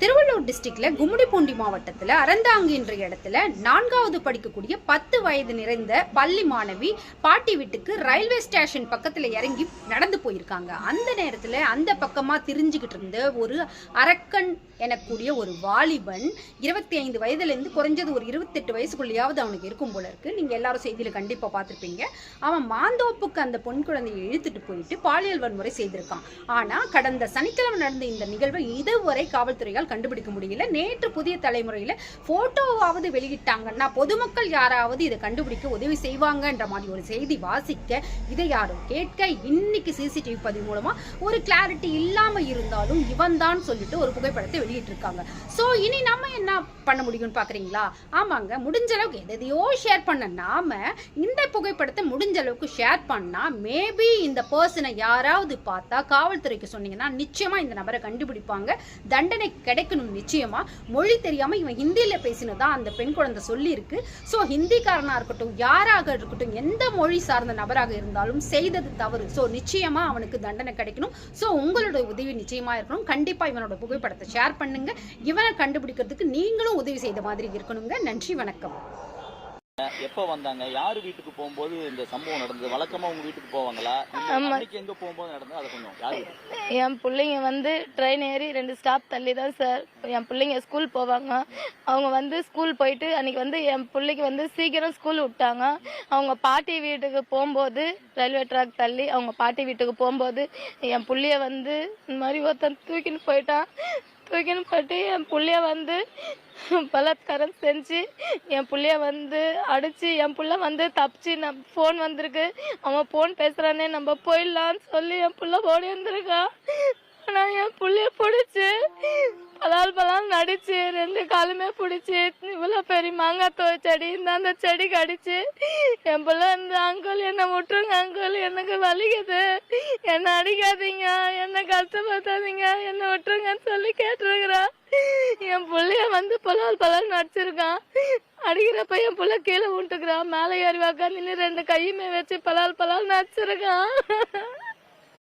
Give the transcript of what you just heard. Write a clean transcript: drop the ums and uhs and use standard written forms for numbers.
திருவள்ளூர் டிஸ்ட்ரிக்ட்ல கும்மிடிப்பூண்டி மாவட்டத்தில் அறந்தாங்கி என்ற இடத்துல 4வது படிக்கக்கூடிய 10 வயது நிறைந்த பள்ளி மாணவி பாட்டி வீட்டுக்கு ரயில்வே ஸ்டேஷன் பக்கத்தில் இறங்கி நடந்து போயிருக்காங்க. அந்த நேரத்தில் அந்த பக்கமாக திரிஞ்சுக்கிட்டு இருந்த ஒரு அரக்கன் எனக்கூடிய ஒரு வாலிபன் 25 வயதுலேருந்து குறைஞ்சது ஒரு 28 வயசுக்குள்ளேயாவது அவனுக்கு இருக்கும் போல இருக்கு. நீங்கள் எல்லாரும் செய்தியில் கண்டிப்பாக பார்த்துருப்பீங்க. அவன் மாந்தோப்புக்கு அந்த பொன் குழந்தையை இழுத்துட்டு போயிட்டு பாலியல் வன்முறை செய்திருக்கான். ஆனால் கடந்த சனிக்கிழமை நடந்த இந்த நிகழ்வை இதுவரை காவல்துறையால் கண்டுபிடிக்க முடியல. நேற்று புதிய தலைமுறையில் போட்டோவாவது வெளியிட்டாங்கன்னா பொதுமக்கள் யாராவது இதை கண்டுபிடிக்க உதவி செய்வாங்கன்ற மாதிரி ஒரு செய்தி வாசிக்க இதை யாரும் கேட்க இன்னைக்கு சிசிடிவி பதிவு மூலமா ஒரு கிளாரிட்டி இல்லாம இருந்தாலும் இவன் தான் சொல்லிட்டு ஒரு புகைப்படத்தை வெளியிட்டு இருக்காங்க. சோ இனி நம்ம என்ன பண்ண முடியும்னு பாக்குறீங்களா? ஆமாங்க, முடிஞ்ச அளவுக்கு எதையோ ஷேர் பண்ண நாம இந்த புகைப்படத்தை முடிஞ்ச அளவுக்கு ஷேர் பண்ணா மேபி இந்த பர்சனை யாராவது பார்த்தா காவல்துறைக்கு சொன்னீங்கன்னா நிச்சயமா இந்த நபரை கண்டுபிடிப்பாங்க, தண்டனை கிடைக்கணும். நிச்சயமா மொழி தெரியாம இவன் ஹிந்தியில பேசினதா அந்த பெண் குழந்தை சொல்லி இருக்கு. சோ ஹிந்திக்காரனா இருக்கட்டும், யாராக இருக்கட்டும், எந்த மொழி சார்ந்த நபராக இருந்தாலும் செய்தது தவறு. சோ நிச்சயமா அவனுக்கு தண்டனை கிடைக்கணும். சோ உங்களோட உதவி நிச்சயமா இருக்கணும். கண்டிப்பா இவனோட புகைப்படத்தை ஷேர் பண்ணுங்க. இவனை கண்டுபிடிக்கிறதுக்கு நீங்களும் உதவி செய்த மாதிரி இருக்கணுங்க. நன்றி, வணக்கம். எப்ப வந்தாங்க? யாரு வீட்டுக்கு போகும்போது இந்த சம்பவம் நடந்தது? வழக்கமா உங்க வீட்டுக்கு போவாங்களா? அன்னைக்கு எங்க போகும்போது நடந்தது? அதை கொஞ்சம் யாரு? என் பிள்ளைங்க வந்து ட்ரெயின் ஏறி 2 ஸ்டாப் தள்ளி தான் சார் என் பிள்ளைங்க ஸ்கூல் போவாங்க. அவங்க வந்து ஸ்கூல் போயிட்டு அன்னைக்கு வந்து என் பிள்ளைக்கு வந்து சீக்கிரம் ஸ்கூல் விட்டாங்க. அவங்க பாட்டி வீட்டுக்கு போகும்போது ரயில்வே ட்ராக் தள்ளி அவங்க பாட்டி வீட்டுக்கு போகும்போது என் பிள்ளைய வந்து இந்த மாதிரி ஒருத்தன் தூக்கின்னு போயிட்டான். தூக்கின்னு போயிட்டு என் பிள்ளைய வந்து பலாத்காரம் செஞ்சு என் பிள்ளைய வந்து அடிச்சு என் பிள்ளை வந்து தப்பிச்சு ஃபோன் வந்திருக்கு, அவன் ஃபோன் பேசுறானே நம்ம போயிடலான்னு சொல்லி என் பிள்ளை ஓடி வந்திருக்கான். ஆனால் என் பிள்ளைய பிடிச்சி பலால் நடிச்சு 2 காலுமே பிடிச்சி இவ்வளோ பெரிய மாங்காய் செடி இந்த அந்த செடிக்கு அடிச்சு என் பிள்ளை இந்த அங்கிள் என்னை விட்டுருங்க அங்கிள், எனக்கு வலிக்குது, என்னை அடிக்காதீங்க, என்னை கஷ்டப்படுத்தாதீங்க, என்னை விட்டுருங்கன்னு சொல்லி கேட்டுருக்குறா. என் பிள்ளைய வந்து பலால் நடிச்சிருக்கான். அடிக்கிறப்ப என் பிள்ளை கீழே விட்டுக்கிறான். மேலே ஏறி உக்காந்து 2 கையுமே வச்சு பலால் நடிச்சிருக்கான்.